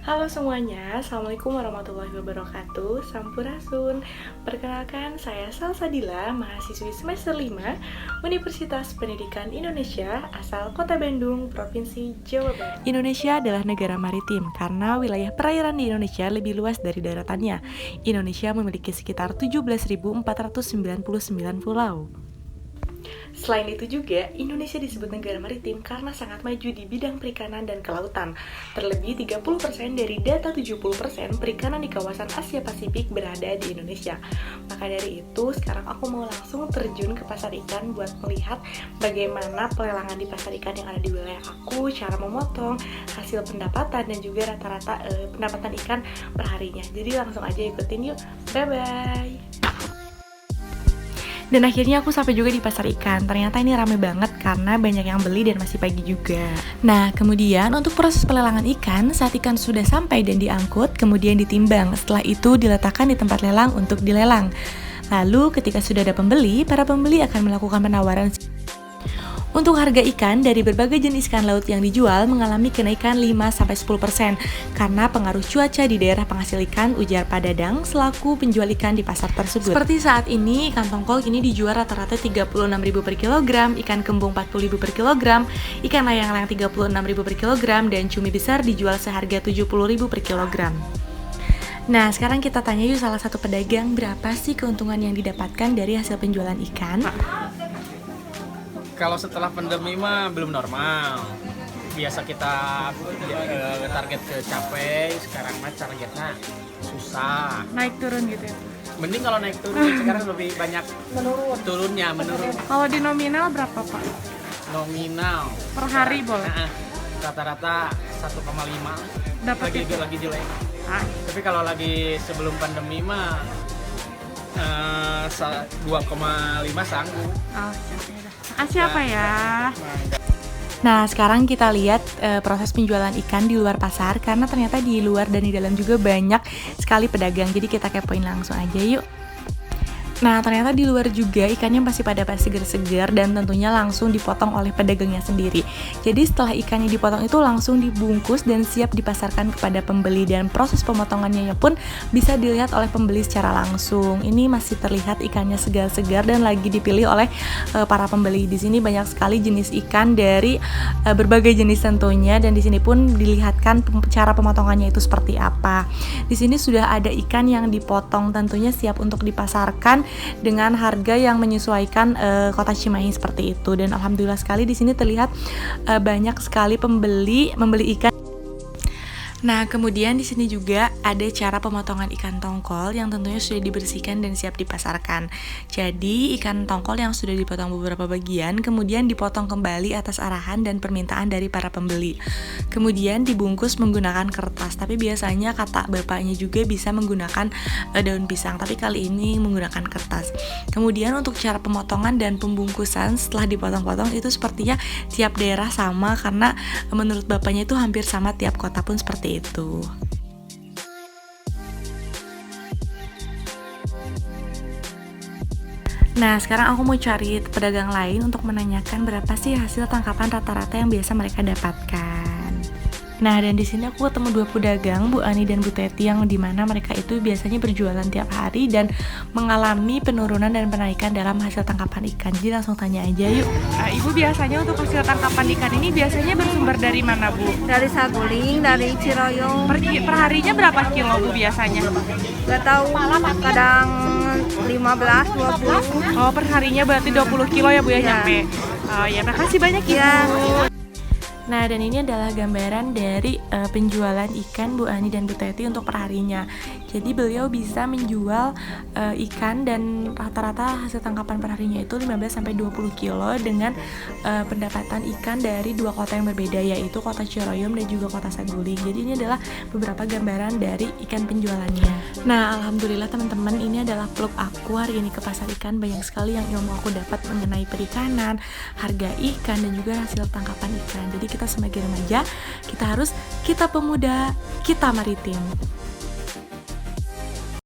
Halo semuanya, Assalamualaikum warahmatullahi wabarakatuh. Sampurasun. Perkenalkan, saya Salsadila, mahasiswi semester 5 Universitas Pendidikan Indonesia, asal Kota Bandung, Provinsi Jawa Barat. Indonesia adalah negara maritim karena wilayah perairan di Indonesia lebih luas dari daratannya. Indonesia memiliki sekitar 17.499 pulau. Selain itu juga, Indonesia disebut negara maritim karena sangat maju di bidang perikanan dan kelautan. Terlebih 30% dari data 70% perikanan di kawasan Asia Pasifik berada di Indonesia. Maka dari itu, sekarang aku mau langsung terjun ke pasar ikan buat melihat bagaimana pelelangan di pasar ikan yang ada di wilayah aku, cara memotong, hasil pendapatan, dan juga rata-rata pendapatan ikan perharinya. Jadi langsung aja ikutin yuk. Bye-bye! Dan akhirnya aku sampai juga di pasar ikan. Ternyata ini rame banget karena banyak yang beli dan masih pagi juga. Nah, kemudian untuk proses pelelangan ikan, saat ikan sudah sampai dan diangkut, kemudian ditimbang. Setelah itu diletakkan di tempat lelang untuk dilelang. Lalu ketika sudah ada pembeli, para pembeli akan melakukan penawaran. Untuk harga ikan dari berbagai jenis ikan laut yang dijual mengalami kenaikan 5-10% karena pengaruh cuaca di daerah penghasil ikan, ujar Pak Dadang selaku penjual ikan di pasar tersebut. Seperti saat ini, ikan tongkol kini dijual rata-rata Rp36.000 per kilogram, ikan kembung Rp40.000 per kilogram, ikan layang-layang Rp36.000 per kilogram, dan cumi besar dijual seharga Rp70.000 per kilogram. Nah, sekarang kita tanya yuk salah satu pedagang berapa sih keuntungan yang didapatkan dari hasil penjualan ikan? Kalau setelah pandemi mah belum normal. Biasa kita target kecapai, sekarang mah targetnya susah. Naik turun gitu ya? Mending kalau naik turun, sekarang lebih banyak menurun. Kalau di nominal berapa, Pak? Nominal Per hari boleh? Rata-rata 1,5 Dapat lagi jelek. Tapi kalau lagi sebelum pandemi mah 2,5 sanggup. Siapa ya? Nah, sekarang kita lihat proses penjualan ikan di luar pasar karena ternyata di luar dan di dalam juga banyak sekali pedagang. Jadi kita kepoin langsung aja yuk. Nah, ternyata di luar juga ikannya masih pada segar-segar dan tentunya langsung dipotong oleh pedagangnya sendiri. Jadi setelah ikannya dipotong itu langsung dibungkus dan siap dipasarkan kepada pembeli, dan proses pemotongannya pun bisa dilihat oleh pembeli secara langsung. Ini masih terlihat ikannya segar-segar dan lagi dipilih oleh para pembeli. Di sini banyak sekali jenis ikan dari berbagai jenis tentunya, dan di sini pun dilihatkan cara pemotongannya itu seperti apa. Di sini sudah ada ikan yang dipotong tentunya siap untuk dipasarkan dengan harga yang menyesuaikan kota Cimahi seperti itu. Dan alhamdulillah sekali di sini terlihat banyak sekali membeli ikan. Nah, kemudian di sini juga ada cara pemotongan ikan tongkol yang tentunya sudah dibersihkan dan siap dipasarkan. Jadi, ikan tongkol yang sudah dipotong beberapa bagian kemudian dipotong kembali atas arahan dan permintaan dari para pembeli. Kemudian dibungkus menggunakan kertas, tapi biasanya kata bapaknya juga bisa menggunakan daun pisang, tapi kali ini menggunakan kertas. Kemudian untuk cara pemotongan dan pembungkusan setelah dipotong-potong itu sepertinya tiap daerah sama karena menurut bapaknya itu hampir sama tiap kota pun seperti itu. Nah, sekarang aku mau cari pedagang lain untuk menanyakan berapa sih hasil tangkapan rata-rata yang biasa mereka dapatkan. Nah, dan di sini aku ketemu dua pedagang, Bu Ani dan Bu Teti, yang dimana mereka itu biasanya berjualan tiap hari dan mengalami penurunan dan penaikan dalam hasil tangkapan ikan. Jadi langsung tanya aja yuk. Ibu biasanya untuk hasil tangkapan ikan ini biasanya bersumber dari mana, Bu? Dari Saguling, dari Ciroyong. Per harinya berapa kilo, Bu, biasanya? Gak tahu, kadang 15-20. Oh, per harinya berarti 20 kilo ya, Bu, ya, nyampe. Oh ya, makasih banyak Ibu. Nah, dan ini adalah gambaran dari penjualan ikan Bu Ani dan Bu Teti untuk perharinya. Jadi beliau bisa menjual ikan dan rata-rata hasil tangkapan perharinya itu 15-20 kilo dengan pendapatan ikan dari dua kota yang berbeda, yaitu kota Ciroyom dan juga kota Saguling. Jadi ini adalah beberapa gambaran dari ikan penjualannya. Nah, alhamdulillah teman-teman, ini adalah vlog aku hari ini ke pasar ikan. Banyak sekali yang ilmu aku dapat mengenai perikanan, harga ikan, dan juga hasil tangkapan ikan. Jadi kita sebagai remaja, kita pemuda, kita maritim.